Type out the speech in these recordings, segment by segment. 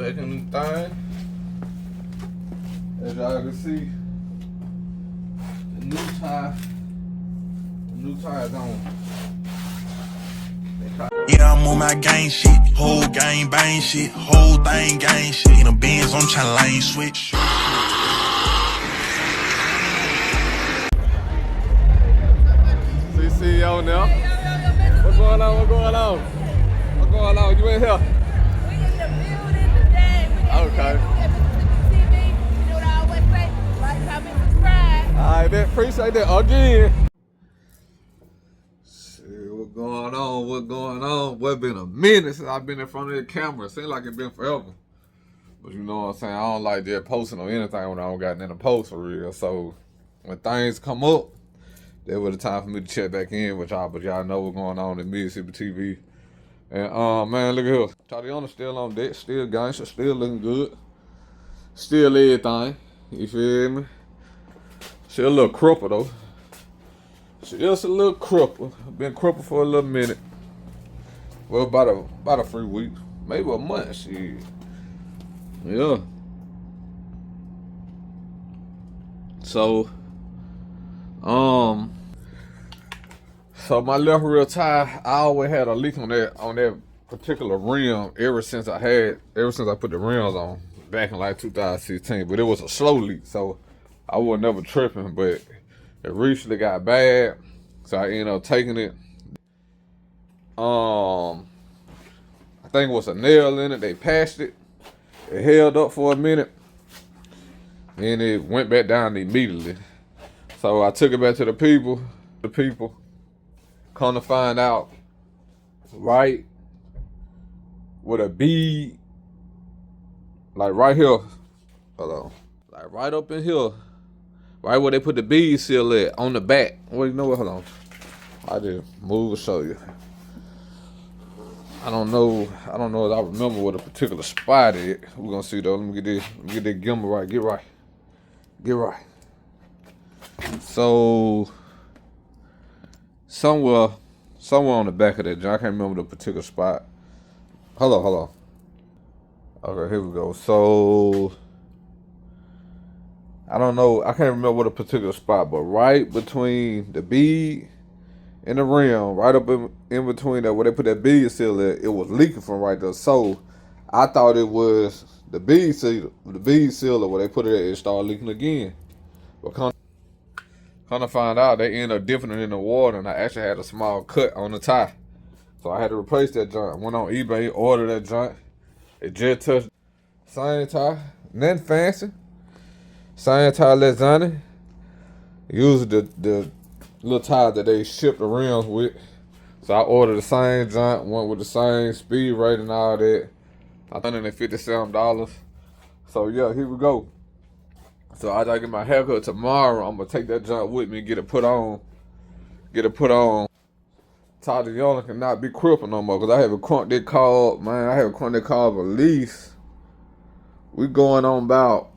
back in the thing. As y'all can see, the new tire's on. Yeah, I'm on my gang shit, whole gang bang shit, whole thing gang shit. In a Benz, I'm tryna lane switch. CC on there. What's going on? What's going on? What's going on? You in here? We in the building today. Okay. TV. You know what I always say? Like, comment, subscribe. Alright, man. Appreciate that again. Shit, what's going on? What's going on? Well, it's been a minute since I've been in front of the camera. Seems like it's been forever. But you know what I'm saying? I don't like just posting on anything when I don't got nothing to post for real. So when things come up, that was the time for me to check back in with y'all. But y'all know what's going on in Mississippi TV. And man, look at here. Tatiana still on deck, still gangster, still looking good. Still everything. You feel me? She a little cripple though. She is a little cripple. Been crippled for a little minute. Well, about a 3 weeks, maybe a month. Shit. Yeah. So my left rear tire, I always had a leak on that particular rim ever since I put the rims on back in like 2016. But it was a slow leak, so I was never tripping. But it recently got bad, so I ended up taking it. I think it was a nail in it. They patched it. It held up for a minute, then it went back down immediately. So I took it back to the people. The people come to find out, right with a bead, like right here, hold on, like right up in here, right where they put the bead seal at, on the back. Well, you know what, hold on. I just move and show you. I don't know if I remember what a particular spot is. We're gonna see though. Let me get this gimbal right. Get right. So somewhere on the back of that joint, I can't remember the particular spot. Hold on. Okay, here we go. So I don't know. I can't remember what a particular spot, but right between the bead and the rim, right up in between that, where they put that bead seal at, it was leaking from right there. So I thought it was the bead seal, where they put it at, it started leaking again. But come to find out, they ended up dipping it in the water, and I actually had a small cut on the tire. So I had to replace that joint. Went on eBay, ordered that joint. It just touched. Same tire, nothing fancy. Same tire, lasagna. Used the little tire that they ship the rims with. So I ordered the same joint, went with the same speed rating and all that. $157. So yeah, here we go. So I gotta get my haircut tomorrow. I'm gonna take that joint with me and get it put on. Tatiana cannot be crippled no more, because I have a crunk that called, man, at least we going on about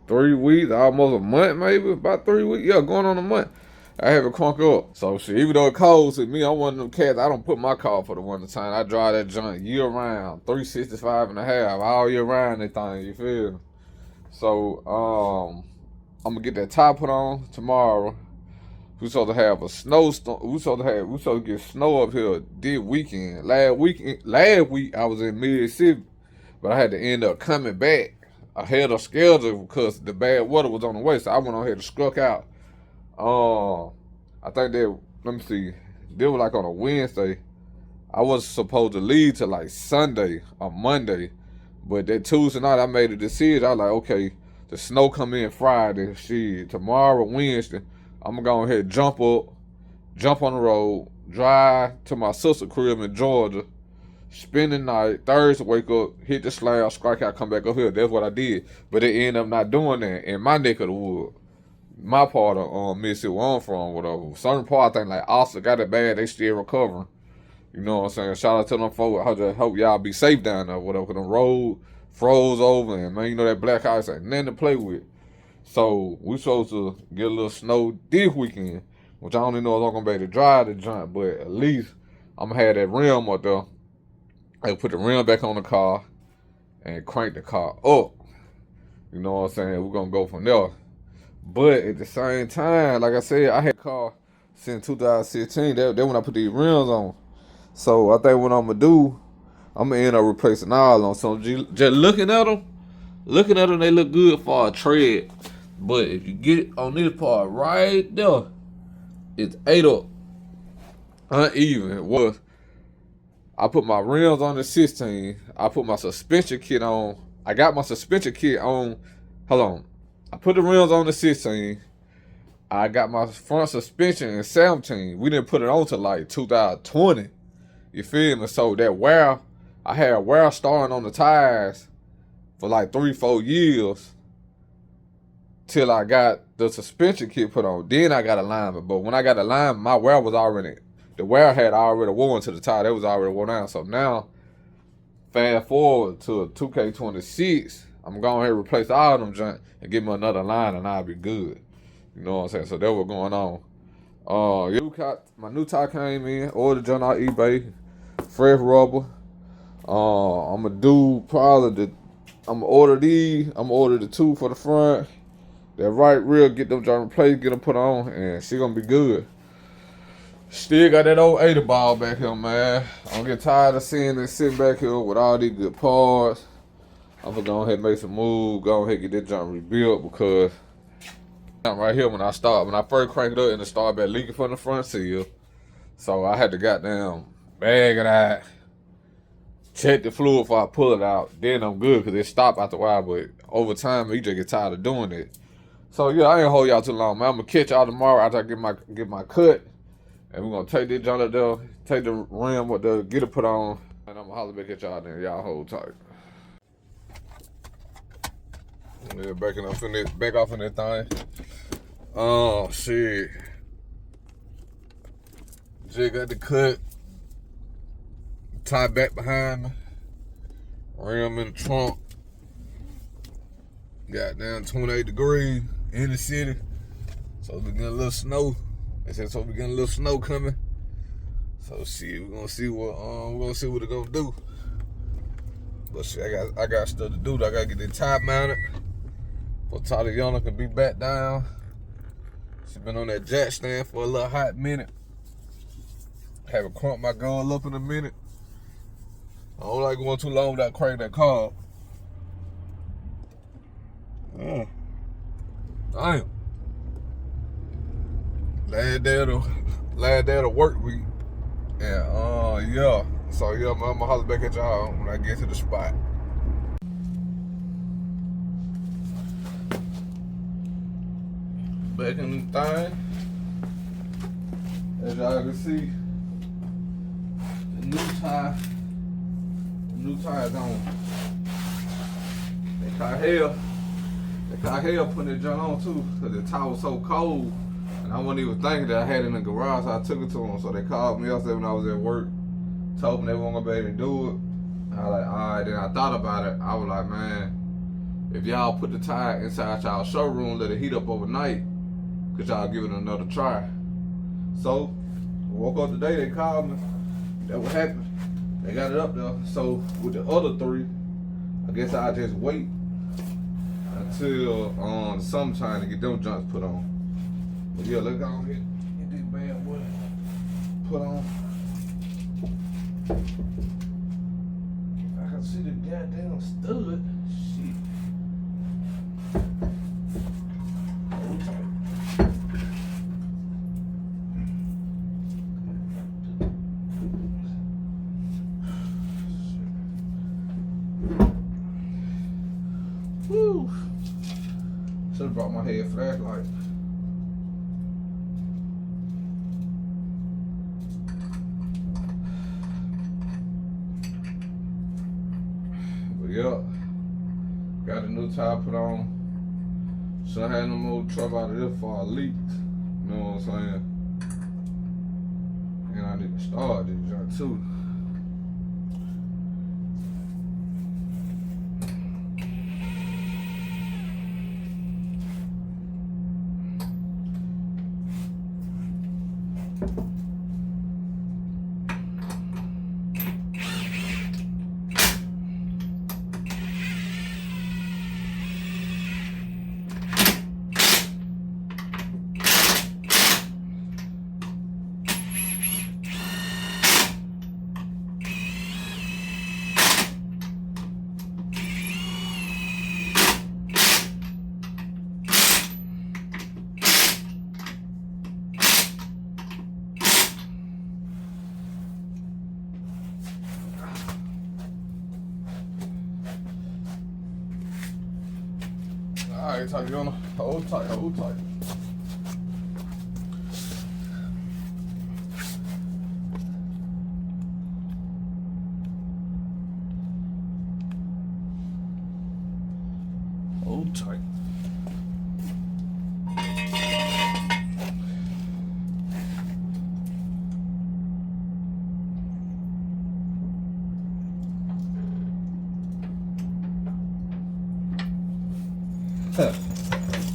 3 weeks, almost a month, maybe about 3 weeks. Yeah, going on a month. I have it crunk up. So shit, even though it cold to me, I'm one of them cats. I don't put my car for the winter time. I drive that joint year round, 365 and a half, all year round. That thing, you feel me? So I'm gonna get that tire put on tomorrow. We supposed to have a snowstorm. We supposed to get snow up here this weekend. Last week I was in Mississippi, but I had to end up coming back ahead of schedule because the bad weather was on the way. So I went on here to struck out. I think let me see, they were like on a Wednesday. I was supposed to leave till like Sunday or Monday, but that Tuesday night I made a decision. I was like, okay, the snow come in Friday. Shit, tomorrow, Wednesday, I'm gonna go ahead, jump on the road, drive to my sister's crib in Georgia, spend the night, Thursday wake up, hit the slab, strike out, come back up here. That's what I did. But they ended up not doing that in my neck of the wood. My part of Mississippi where I'm from, whatever. Certain part, I think like Austin got it bad, they still recovering. You know what I'm saying? Shout out to them folks. I just hope y'all be safe down there, whatever. Cause the road froze over, and man, you know that black ice ain't nothing to play with. So we supposed to get a little snow this weekend, which I don't even know if I'm gonna be able to drive the joint, but at least I'm gonna have that rim up there. I put the rim back on the car and crank the car up. You know what I'm saying? We're gonna go from there. But at the same time, like I said, I had a car since 2016. That when I put these rims on. So I think what I'm gonna do, I'm gonna end up replacing all of them. So just looking at them, they look good for a tread. But if you get on this part right there, it's ate up, uneven. Was I put my rims on the 16. I put my suspension kit on. I got my suspension kit on. Hold on. I put the rims on the 16. I got my front suspension in 17. We didn't put it on till like 2020. You feel me? So that wear, I had wear starting on the tires for like 3-4 years till I got the suspension kit put on. Then I got alignment. But when I got alignment, my wear was already, the wear had already worn to the tire. That was already worn down. So now, fast forward to a 2K26, I'm going ahead and replace all of them junk and give me another line and I'll be good. You know what I'm saying? So that's what's going on. My new tire came in, ordered junk on eBay, fresh rubber. I'm gonna do probably I'm gonna order these. I'm gonna order the 2 for the front. That right rear, get them junk replaced, get them put on, and she gonna be good. Still got that old 80 ball back here, man. I'm getting tired of seeing it sitting back here with all these good parts. I'm gonna go ahead and make some moves, go ahead and get this junk rebuilt because right here when I first cranked it up and it started back leaking from the front seal. So I had to goddamn bag it out, check the fluid before I pull it out. Then I'm good because it stopped after a while, but over time you just get tired of doing it. So yeah, I ain't hold y'all too long, man. I'm gonna catch y'all tomorrow after I get my cut. And we're gonna take this junk up there, take the rim with the get it put on, and I'm gonna holler back at y'all then. Y'all hold tight. Yeah, back off in that thing. Oh shit. Jay got the cut. Tie back behind me. Rim in the trunk. Got down 28 degrees in the city. So we getting a little snow. They said so we getting a little snow coming. So shit, we're gonna see what it gonna do. But shit, I got stuff to do. I gotta get the top mounted. For Tatiana can be back down. She been on that jack stand for a little hot minute. Haven't cranked my girl up in a minute. I don't like going too long without cranking that car up. Damn. Last day of the work week. And yeah. So yeah, man, I'm gonna holler back at y'all when I get to the spot. Back in the thing. As y'all can see, the new tire's on. They caught hell putting that junk on too, because the tire was so cold. And I wasn't even thinking that I had it in the garage, so I took it to them. So they called me yesterday when I was at work, told me they weren't gonna be able to do it. And I was like, all right. Then I thought about it. I was like, man, if y'all put the tire inside y'all showroom, let it heat up overnight, could y'all give it another try? So, I woke up today, they called me. That what happened. They got it up there. So, with the other 3, I guess I'll just wait until sometime to get them junks put on. But yeah, let's go on here. Get this bad boy put on. I can see the goddamn stud. Shit. Hold tight. Woo. Should have brought my head flashlight. Yup. Got a new tire put on. Should have no more trouble out of this before I leaked. You know what I'm saying? And I need to start this junk too. tight, Tatiana. Hold tight, hold tight. Hold tight.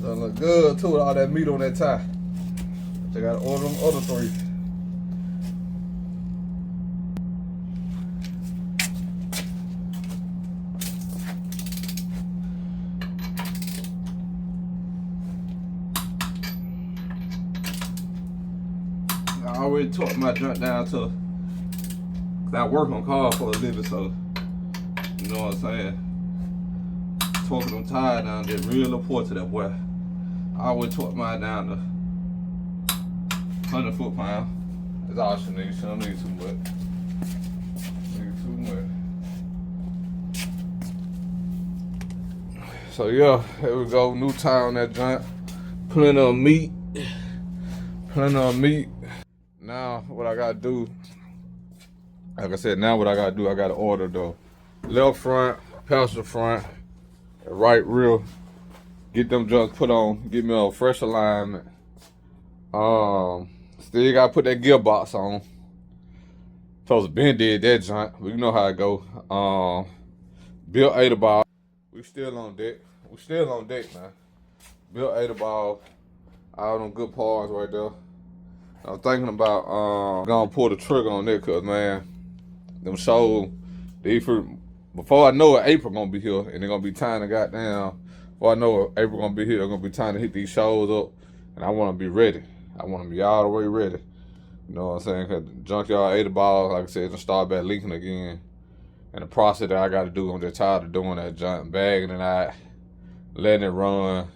Doesn't look good too with all that meat on that tie. They gotta order them other 3. I already talked my joint down to, cause I work on cars for a living, so you know what I'm saying. Talking them tires down, they're real important to that boy. I always talk mine down to 100 foot-pounds. That's all she needs. She don't need too much. Need too much. So yeah, here we go. New tire on that joint. Plenty of meat. Plenty of meat. Now what I gotta do, like I said, now what I gotta do, I gotta order the left front, passenger front, right rear, get them joints put on, get me a fresh alignment. Still gotta put that gearbox on. Supposed to been did that joint, but you know how it go. Built 8 ball. We still on deck. We still on deck, man. Built 8 ball. All them good parts right there. I'm thinking about gonna pull the trigger on that, cause man, them shows, before I know it, April gonna be here, and they're gonna be time to goddamn. Before I know it, April gonna be here, they're gonna be time to hit these shows up, and I wanna be ready. I wanna be all the way ready. You know what I'm saying? Cause junkyard 8 ball, like I said, gonna start back leaking again. And the process that I gotta do, I'm just tired of doing that junk, bagging it out, letting it run.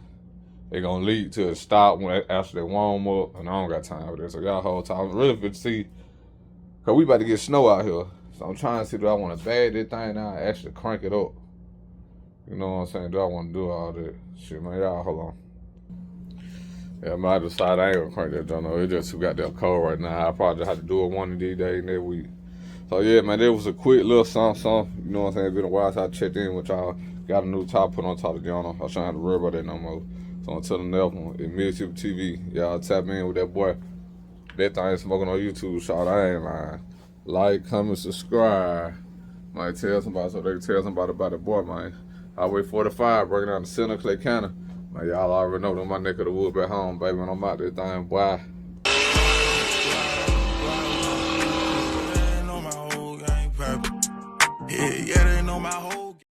It gonna lead to a stop when after they warm up, and I don't got time for that. So y'all hold time. I'm really fit to see, cause we about to get snow out here. So I'm trying to see, do I want to bag this thing now and actually crank it up? You know what I'm saying? Do I want to do all that? Shit, man, y'all hold on. Yeah, I might decide I ain't gonna crank that joint up. It just too goddamn cold right now. I probably just have to do it one of these days next week. So yeah, man, that was a quick little something. You know what I'm saying? It's been a while since I checked in with y'all. Got a new top put on top of Gianna. I shouldn't have to worry about that no more. So until the next one, it's Mid-Tip TV. Y'all tap in with that boy. That thing smoking on YouTube, shout, I ain't lying. Like, comment, subscribe. Might tell somebody so they can tell somebody about the boy, man. Highway 45, breaking down the center, Clay County. Man, y'all already know that my neck of the wood back home, baby. When I'm out this thing, boy. Yeah, they know my whole